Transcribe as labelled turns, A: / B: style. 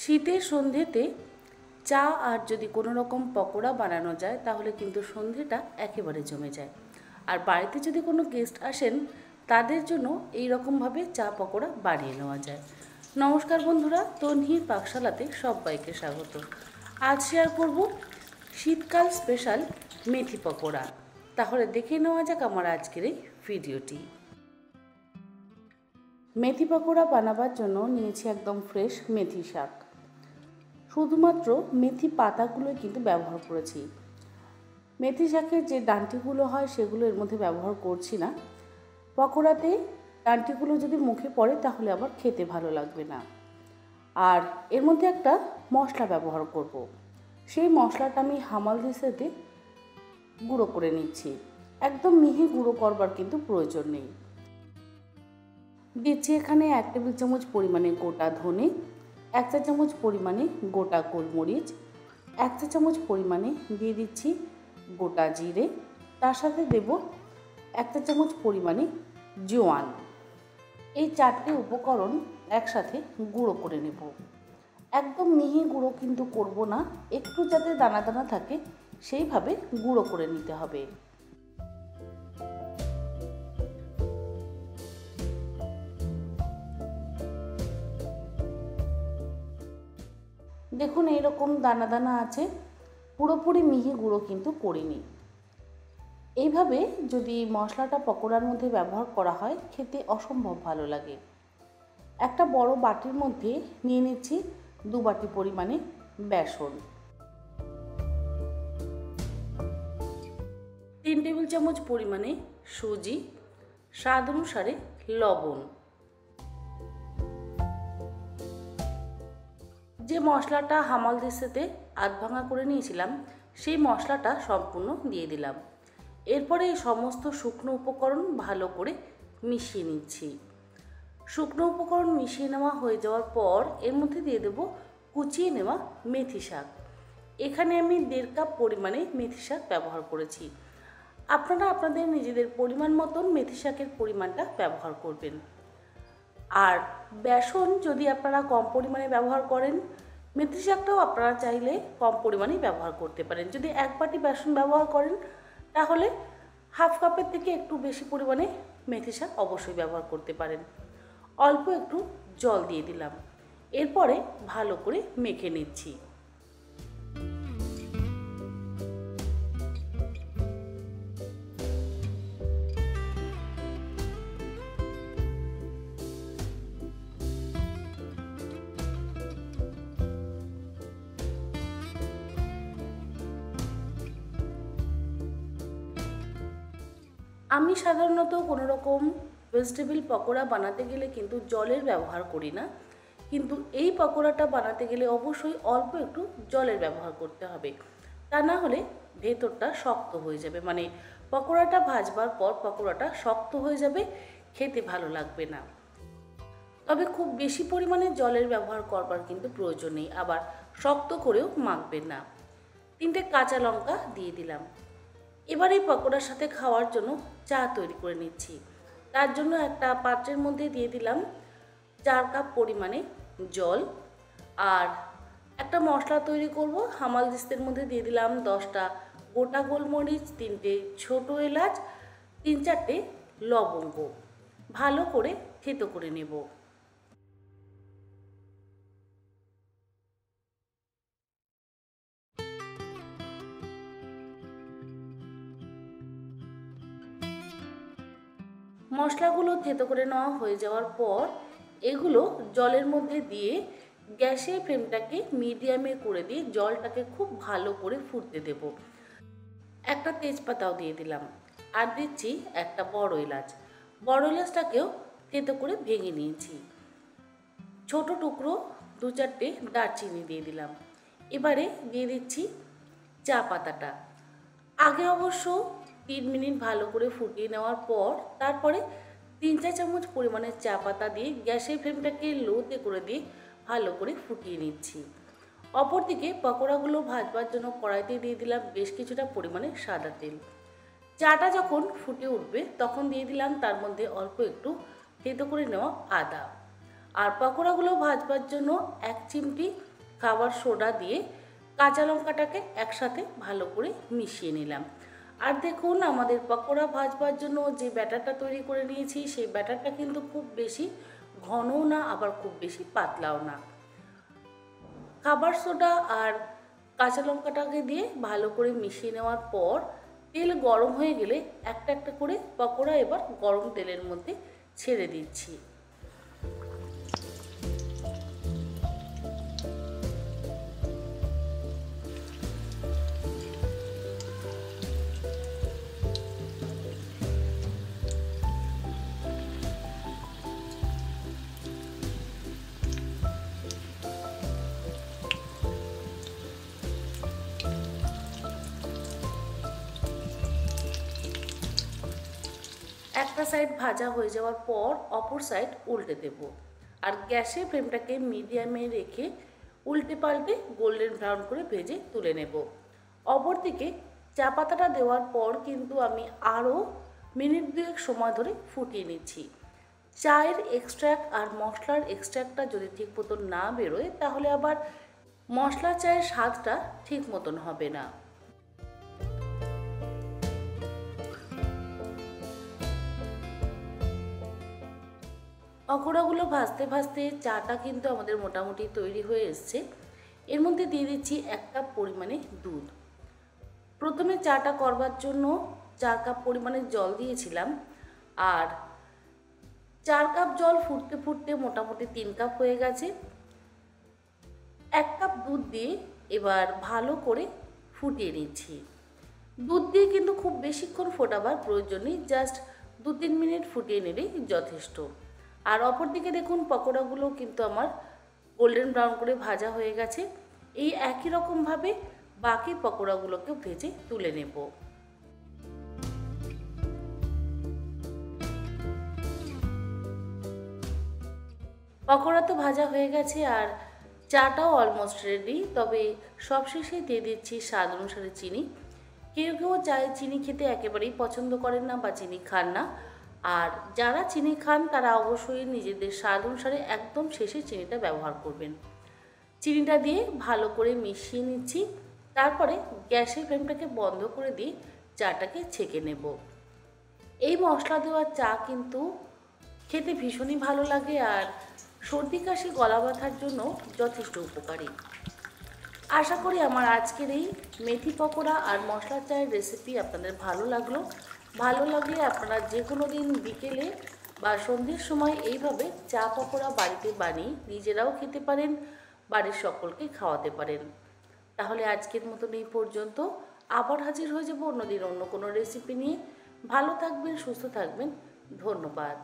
A: শীতের সন্ধেতে চা আর যদি কোনো রকম পকোড়া বানানো যায় তাহলে কিন্তু সন্ধেটা একেবারে জমে যায়। আর বাড়িতে যদি কোনো গেস্ট আসেন তাদের জন্য এই রকমভাবে চা পকোড়া বানিয়ে নেওয়া যায়। নমস্কার বন্ধুরা, তন্হির পাকশালাতে সবাইকে স্বাগত। আজ শেয়ার করব শীতকাল স্পেশাল মেথি পকোড়া। তাহলে দেখে নেওয়া যাক আমার আজকের এই ভিডিওটি। মেথি পকোড়া বানাবার জন্য নিয়েছি একদম ফ্রেশ মেথি শাক। শুধুমাত্র মেথি পাতাগুলো কিন্তু ব্যবহার করেছি। মেথি শাকের যে ডাঁটিগুলো হয় সেগুলো এর মধ্যে ব্যবহার করছি না। পকোড়াতে ডাঁটিগুলো যদি মুখে পড়ে তাহলে আবার খেতে ভালো লাগবে না। আর এর মধ্যে একটা মশলা ব্যবহার করব। সেই মশলাটা আমি হামালদিস্তাতে গুঁড়ো করে নিচ্ছি। একদম মিহি গুঁড়ো করবার কিন্তু প্রয়োজন নেই। দিচ্ছি এখানে 1 টেবিল চামচ পরিমাণে গোটা ধনে, 1 চা চামচ পরিমাণে গোটা গোলমরিচ, 1 চা চামচ পরিমাণে দিয়ে দিচ্ছি গোটা জিরে, তার সাথে দেব 1 চা চামচ পরিমাণে জোয়ান। এই 4টে উপকরণ একসাথে গুঁড়ো করে নেব। একদম মিহি গুঁড়ো কিন্তু করব না, একটু যাতে দানা দানা থাকে সেইভাবে গুঁড়ো করে নিতে হবে। দেখুন এইরকম দানা দানা আছে, পুরোপুরি মিহি গুঁড়ো কিন্তু করিনি। এইভাবে যদি মশলাটা পকোড়ার মধ্যে ব্যবহার করা হয় খেতে অসম্ভব ভালো লাগে। একটা বড় বাটির মধ্যে নিয়ে নিচ্ছি 2 বাটি পরিমাণে বেসন, 3 টেবিল চামচ পরিমাণে সুজি, স্বাদ অনুসারে লবণ। যে মশলাটা হামালদিস্তাতে আধ ভাঙা করে নিয়েছিলাম সেই মশলাটা সম্পূর্ণ দিয়ে দিলাম। এরপরে এই সমস্ত শুকনো উপকরণ ভালো করে মিশিয়ে নিচ্ছি। শুকনো উপকরণ মিশিয়ে নেওয়া হয়ে যাওয়ার পর এর মধ্যে দিয়ে দেব কুচিয়ে নেওয়া মেথি শাক। এখানে আমি 1.5 কাপ পরিমাণে মেথি শাক ব্যবহার করেছি। আপনারা আপনাদের নিজেদের পরিমাণ মতন মেথি শাকের পরিমাণটা ব্যবহার করবেন। আর বেসন যদি আপনারা কম পরিমাণে ব্যবহার করেন, মেথি শাকটাও আপনারা চাইলে কম পরিমাণেই ব্যবহার করতে পারেন। যদি 1 বাটি বেসন ব্যবহার করেন তাহলে হাফ কাপের থেকে একটু বেশি পরিমাণে মেথি শাক অবশ্যই ব্যবহার করতে পারেন। অল্প একটু জল দিয়ে দিলাম, এরপরে ভালো করে মেখে নিচ্ছি। আমি সাধারণত কোনো রকম ভেজিটেবল পকোড়া বানাতে গেলে কিন্তু জলের ব্যবহার করি না, কিন্তু এই পকোড়াটা বানাতে গেলে অবশ্যই অল্প একটু জলের ব্যবহার করতে হবে। তা না হলে ভেতরটা শক্ত হয়ে যাবে, মানে পকোড়াটা ভাজবার পর পকোড়াটা শক্ত হয়ে যাবে, খেতে ভালো লাগবে না। তবে খুব বেশি পরিমাণে জলের ব্যবহার করবার কিন্তু প্রয়োজন নেই, আবার শক্ত করেও মাখবেন না। 3টে কাঁচা লঙ্কা দিয়ে দিলাম। এবার এই পকোড়ার সাথে খাওয়ার জন্য চা তৈরি করে নিচ্ছি। তার জন্য একটা পাত্রের মধ্যে দিয়ে দিলাম 4 কাপ পরিমাণে জল। আর একটা মশলা তৈরি করব। হামালদিস্তার মধ্যে দিয়ে দিলাম 10টা গোটা গোলমরিচ, 3টে ছোট এলাচ, 3-4টে লবঙ্গ। ভালো করে থেতো করে নেব। মশলাগুলো থেতো করে নেওয়া হয়ে যাওয়ার পর এগুলো জলের মধ্যে দিয়ে গ্যাসের ফ্লেমটাকে মিডিয়ামে করে দিয়ে জলটাকে খুব ভালো করে ফুটতে দেব। একটা তেজপাতাও দিয়ে দিলাম, আর দিচ্ছি একটা বড় এলাচ। বড় এলাচটাকেও থেতো করে ভেঙে নিয়েছি। ছোট টুকরো 2-4টে দারচিনি দিয়ে দিলাম। এবারে দিয়ে দিচ্ছি চা পাতাটা। আগে অবশ্য 3 মিনিট ভালো করে ফুটিয়ে নেওয়ার পর তারপরে 3-4 চামচ পরিমাণে চা পাতা দিয়ে গ্যাসের ফ্লেমটাকে লোতে করে দিয়ে ভালো করে ফুটিয়ে নিচ্ছি। অপরদিকে পকোড়াগুলো ভাজবার জন্য কড়াইতে দিয়ে দিলাম বেশ কিছুটা পরিমাণে সাদা তেল। চাটা যখন ফুটে উঠবে তখন দিয়ে দিলাম তার মধ্যে অল্প একটু থেতো করে নেওয়া আদা। আর পকোড়াগুলো ভাজবার জন্য 1 চিমটি খাবার সোডা দিয়ে কাঁচা লঙ্কাটাকে একসাথে ভালো করে মিশিয়ে নিলাম। আর দেখুন আমাদের পকোড়া ভাজবার জন্য যে ব্যাটারটা তৈরি করে নিয়েছি সেই ব্যাটারটা কিন্তু খুব বেশি ঘনও না আবার খুব বেশি পাতলাও না। খাবার সোডা আর কাঁচা লঙ্কাটাকে দিয়ে ভালো করে মিশিয়ে নেওয়ার পর তেল গরম হয়ে গেলে একটা একটা করে পকোড়া এবার গরম তেলের মধ্যে ছেড়ে দিচ্ছি। একটা সাইড ভাজা হয়ে যাওয়ার পর অপর সাইড উল্টে দেব। আর গ্যাসের ফ্লেমটাকে মিডিয়ামে রেখে উল্টে পাল্টে গোল্ডেন ব্রাউন করে ভেজে তুলে নেব। অপরদিকে চা পাতাটা দেওয়ার পর কিন্তু আমি আরও মিনিট দুয়েক সময় ধরে ফুটিয়ে নিচ্ছি। চায়ের এক্সট্র্যাক্ট আর মশলার এক্সট্র্যাক্টটা যদি ঠিক মতন না বেরোয় তাহলে আবার মশলা চায়ের স্বাদটা ঠিক মতন হবে না। পকোড়াগুলো ভাজতে ভাজতে চাটা কিন্তু আমাদের মোটামুটি তৈরি হয়ে এসছে। এর মধ্যে দিয়ে দিচ্ছি 1 কাপ পরিমাণে দুধ। প্রথমে চাটা করবার জন্য 4 কাপ পরিমাণে জল দিয়েছিলাম, আর 4 কাপ জল ফুটতে ফুটতে মোটামুটি 3 কাপ হয়ে গেছে। 1 কাপ দুধ দিয়ে এবার ভালো করে ফুটিয়ে নিচ্ছি। দুধ দিয়ে কিন্তু খুব বেশিক্ষণ ফোটাবার প্রয়োজন নেই, জাস্ট 2-3 মিনিট ফুটিয়ে নিলেই যথেষ্ট। আর অপরদিকে দেখুন পকোড়াগুলো কিন্তু আমার গোল্ডেন ব্রাউন করে ভাজা হয়ে গেছে। এই একই রকমভাবে বাকি পকোড়াগুলোকে ভেজে তুলে নেব। পকোড়া তো ভাজা হয়ে গেছে আর চাটাও অলমোস্ট রেডি। তবে সবশেষে দিয়ে দিচ্ছি স্বাদ অনুসারে চিনি। কেউ কেউ চায়ে চিনি খেতে একেবারেই পছন্দ করেন না বা চিনি খান না, আর যারা চিনি খান তারা অবশ্যই নিজেদের স্বাদ অনুসারে একদম শেষে চিনিটা ব্যবহার করবেন। চিনিটা দিয়ে ভালো করে মিশিয়ে নিচ্ছি। তারপরে গ্যাসের ফ্লেমটাকে বন্ধ করে দিয়ে চাটাকে ছেঁকে নেব। এই মশলা দেওয়া চা কিন্তু খেতে ভীষণই ভালো লাগে আর সর্দি কাশি গলা ব্যথার জন্য যথেষ্ট উপকারী। আশা করি আমার আজকের এই মেথি পকোড়া আর মশলা চায়ের রেসিপি আপনাদের ভালো লাগলো। ভালো লাগলে আপনারা যে কোনো দিন বিকেলে বা সন্ধ্যের সময় এইভাবে চা পকোড়া বাড়িতে বানিয়ে নিজেরাও খেতে পারেন, বাড়ির সকলকে খাওয়াতে পারেন। তাহলে আজকের মতন এই পর্যন্ত। আবার হাজির হয়ে যাব অন্যদিন অন্য কোনো রেসিপি নিয়ে। ভালো থাকবেন, সুস্থ থাকবেন। ধন্যবাদ।